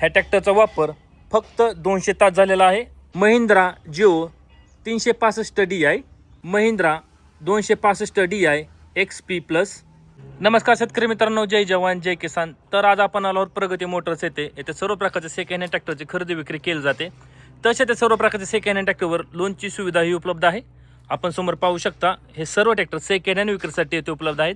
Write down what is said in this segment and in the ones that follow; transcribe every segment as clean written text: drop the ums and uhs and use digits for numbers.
ह्या ट्रॅक्टरचा वापर फक्त 200 तास झालेला आहे। Mahindra Jivo 365 DI, Mahindra 265 DI XP plus. नमस्कार शेतकरी मित्रांनो, जय जवान जय किसान। तर आज आपण आलो प्रगती मोटर्स येथे सर्व प्रकारचे सेकंड हँड ट्रॅक्टरची खरेदी विक्री केली जाते। तसे ते सर्व प्रकारचे सेकंड हँड ट्रॅक्टरवर लोनची सुविधाही उपलब्ध आहे। आपण समोर पाहू शकता हे सर्व ट्रॅक्टर सेकंड हँड विक्रीसाठी येथे उपलब्ध आहेत।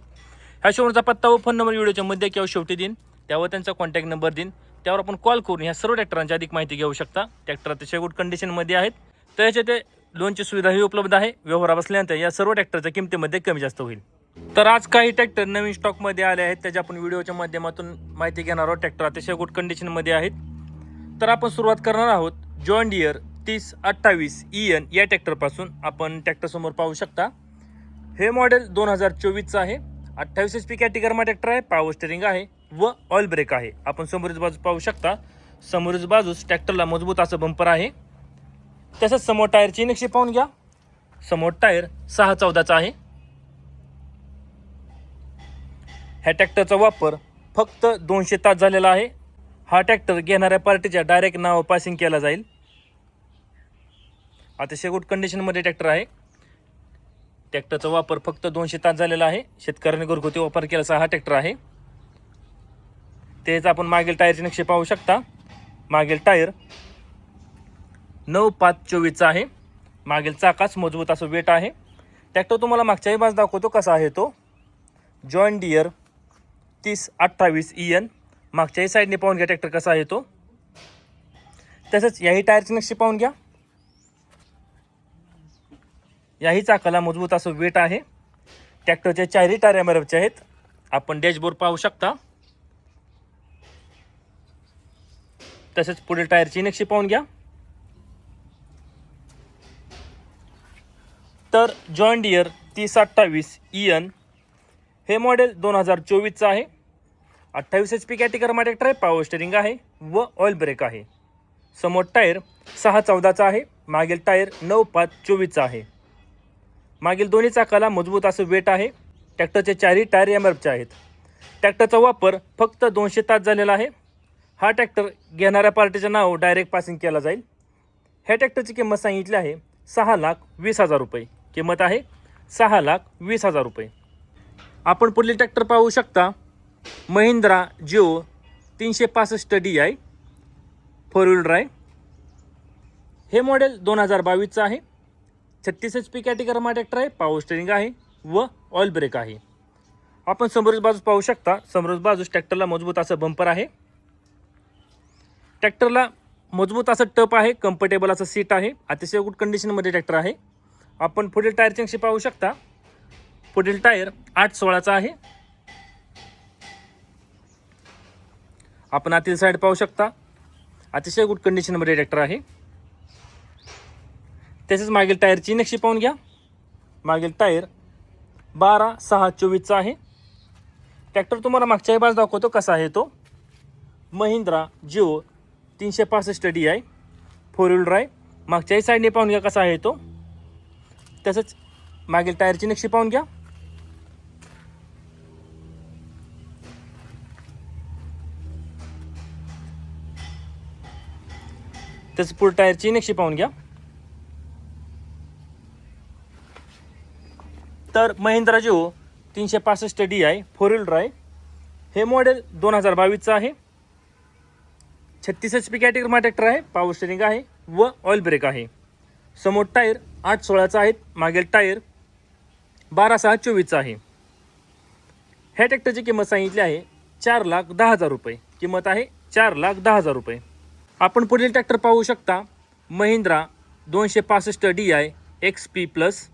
ह्या शोरूमचा पत्ता व फोन नंबर व्हिडिओच्या मध्ये किंवा शेवटी देईन, त्यावर त्यांचा कॉन्टॅक्ट नंबर देईन, त्यावर आपण कॉल करून ह्या सर्व ट्रॅक्टरांची अधिक माहिती घेऊ शकता। ट्रॅक्टर अतिशय गुड कंडिशनमध्ये आहेत, त्याचे ते लोनची सुविधाही उपलब्ध आहे। व्यवहार बसल्यानंतर या सर्व ट्रॅक्टरच्या किमतीमध्ये कमी जास्त होईल। तर आज काही ट्रॅक्टर नवीन स्टॉकमध्ये आले आहेत, त्याची आपण व्हिडिओच्या माध्यमातून माहिती घेणार आहोत। ट्रॅक्टर अतिशय गुड कंडिशनमध्ये आहेत। तर आपण सुरुवात करणार आहोत जॉन डियर 3028 EN या ट्रॅक्टरपासून। आपण ट्रॅक्टर समोर पाहू शकता, हे मॉडेल 2024चं आहे। 28 HP कॅटेगरीमा ट्रॅक्टर आहे, पॉवर स्टीअरिंग आहे व ऑइल ब्रेक आहे। आपण समोरच बाजू पाहू शकता, समोरच बाजूस ट्रॅक्टरला मजबूत असं बंपर आहे। तसंच समोर टायरची नक्षी पाहून घ्या, समोर टायर 614चा आहे। ह्या ट्रॅक्टरचा वापर फक्त 200 तास झालेला आहे। हा ट्रॅक्टर घेणाऱ्या पार्टीच्या डायरेक्ट नाव पासिंग केला जाईल। अतिशय गुड कंडिशनमध्ये ट्रॅक्टर आहे। ट्रॅक्टरचा वापर फक्त 200 तास झालेला आहे। शेतकऱ्यांनी घरगुती वापर केला हा ट्रॅक्टर आहे। तेच आपण मागील टायरची नक्षी पाहू शकता, मागील टायर 9524चा आहे। मागील चाकास मजबूत असं वेट आहे। ट्रॅक्टर तुम्हाला मागच्याही बाजू दाखवतो कसा आहे तो। जॉन डियर 3028 EN, मागच्याही साईडने पाहून घ्या ट्रॅक्टर कसा आहे तो। तसंच याही टायरची नक्षी पाहून घ्या, याही चाकाला मजबूत असं वेट आहे। ट्रॅक्टरचे चारही टायर MRFचे आहेत। आपण डॅशबोर्ड पाहू शकता। तसेच पुढील टायरची नक्षी पाहून घ्या। तर जॉन डियर 3028 EN हे मॉडेल 2024चं आहे। 28 HP कॅटेगरीमा ट्रॅक्टर आहे, पॉवर स्टीअरिंग आहे व ऑइल ब्रेक आहे। समोर टायर 614चा आहे, मागील टायर 9524चा आहे। मागील दोन्ही चाकाला मजबूत असं वेट आहे। ट्रॅक्टरचे चारही टायर MRFचे आहेत। ट्रॅक्टरचा वापर फक्त 200 तास झालेला आहे। हा ट्रॅक्टर घेणाऱ्या पार्टीचं नाव डायरेक्ट पासिंग केला जाईल। ह्या ट्रॅक्टरची किंमत सांगितली आहे 6,20,000 रुपये। किंमत आहे 6,20,000 रुपये। आपण पुढील ट्रॅक्टर पाहू शकता, Mahindra Jivo 365 DI 4 wheel drive. हे मॉडेल 2022चं आहे। 36 HP कॅटेगरीमा ट्रॅक्टर आहे, पॉवर स्टीअरिंग आहे व ऑइल ब्रेक आहे। आपण समोरच बाजूस पाहू शकता, समोरच बाजूस ट्रॅक्टरला मजबूत असं बंपर आहे। ट्रॅक्टरला मजबूत असं टप आहे, कम्फर्टेबल असं सीट आहे। अतिशय गुड कंडिशनमध्ये ट्रॅक्टर आहे। आपण पुढील टायरची नक्षी पाहू शकता, पुढील टायर 816चा आहे। आपण आतील साईड पाहू शकता, अतिशय गुड कंडिशनमध्ये ट्रॅक्टर आहे। तसेच मागील टायरची नक्षी पाहून घ्या, मागील टायर 12/6/24चा आहे। ट्रॅक्टर तुम्हाला मागच्याही बाजू दाखवतो कसा आहे तो। Mahindra Jivo 365 DI 4 wheel drive, मागच्याही साईडने पाहून घ्या कसा आहे तो। तसंच मागील टायरची नक्षी पाहून घ्या। तसंच पुढील टायरची नक्षी पाहून घ्या। तर Mahindra Jivo 365 DI 4 wheel drive हे मॉडेल 2022चं आहे। 36 HP कॅटेगरीमा ट्रॅक्टर आहे, पॉवर स्टीअरिंग आहे व ऑइल ब्रेक आहे। समोर टायर 816चा आहे, मागील टायर 12/6/24चा आहे। ह्या ट्रॅक्टरची किंमत सांगितली आहे 4,10,000 रुपये। किंमत आहे 4,10,000 रुपये। आपण पुढील ट्रॅक्टर पाहू शकता, महिंद्रा 265 DI XP प्लस।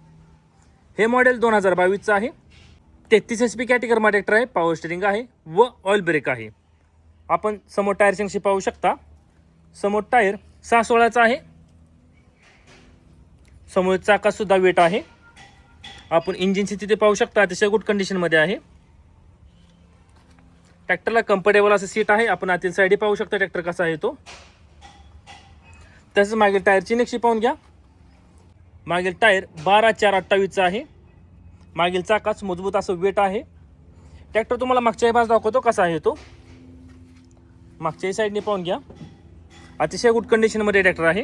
हे मॉडेल 2022चं आहे। 33 HP कॅटेगरीमा ट्रॅक्टर आहे, पॉवर स्टीअरिंग आहे व ऑइल ब्रेक आहे। आपण समोर टायरची नक्षी पाहू शकता, समोर टायर 616चा आहे। समोर चाकात सुद्धा वेट आहे। आपण इंजिन स्थिती पाहू शकता, अतिशय गुड कंडिशनमध्ये आहे। ट्रॅक्टरला कम्फर्टेबल असं सीट आहे। आपण आतील साईड पाहू शकता ट्रॅक्टर कसा आहे तो। तसंच मागील टायरची नक्षी पाहून घ्या, मागील टायर 12/4/28चा आहे। मागील चाकास मजबूत असं वेट आहे। ट्रॅक्टर तुम्हाला मागच्याही बाजू दाखवतो कसा आहे तो। मागच्याही साईडने पाहून घ्या. अतिशय गुड कंडिशनमध्ये ट्रॅक्टर आहे.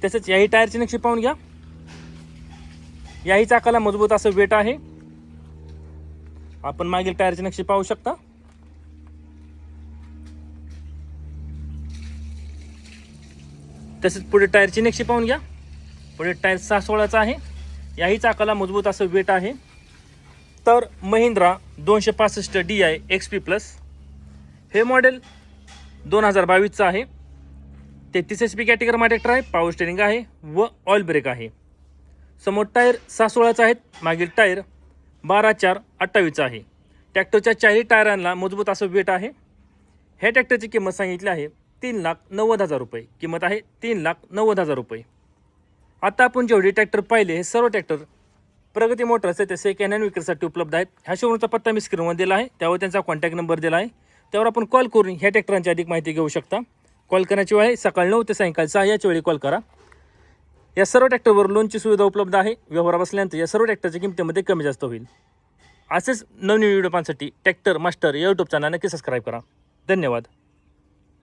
तसेच याही टायरची नक्षी पाहून घ्या. याही चाकाला मजबूत असं वेट आहे. आपण मागील टायरची नक्षी पाहू शकता. तसेच पुढे टायरची नक्षी पाहून घ्या. पुढे टायर 6/16चा आहे. याही चाकाला मजबूत असं वेट आहे. तर महिंद्रा 265 DI XP प्लस हे मॉडेल 2022चं आहे. 33 HP कॅटेगरीमध्ये ट्रॅक्टर आहे. पॉवर स्टेरिंग आहे व ऑइल ब्रेक आहे. समोर टायर 6/16चा आहेत. मागील टायर 12/4/28चा आहे. ट्रॅक्टरच्या चारही टायरांना मजबूत असं वेट आहे. ह्या ट्रॅक्टरची किंमत सांगितली आहे 3,90,000 रुपये. किंमत आहे 3,90,000 रुपये. आता आपण जेवढे ट्रॅक्टर पाहिले हे सर्व ट्रॅक्टर प्रगती मोटर्स ते सेकंड हँड विक्रीसाठी उपलब्ध आहेत. ह्या शोरूमचा पत्ता मी स्क्रीनवर दिला आहे. त्यावर त्यांचा कॉन्टॅक्ट नंबर दिला आहे. त्यावर आपण कॉल करून ह्या ट्रॅक्टरांची अधिक माहिती घेऊ शकता. कॉल करण्याची वेळ आहे सकाळी 9 ते सायंकाळी 6 याच्या वेळी कॉल करा. या सर्व ट्रॅक्टरवर लोनची सुविधा उपलब्ध आहे. व्यवहार बसल्यानंतर या सर्व ट्रॅक्टरच्या किमतीमध्ये कमी जास्त होईल. असेच नवीन व्हिडिओ पाहण्यासाठी ट्रॅक्टर मास्टर या यूट्यूब चॅनल नक्की सबस्क्राईब करा. धन्यवाद.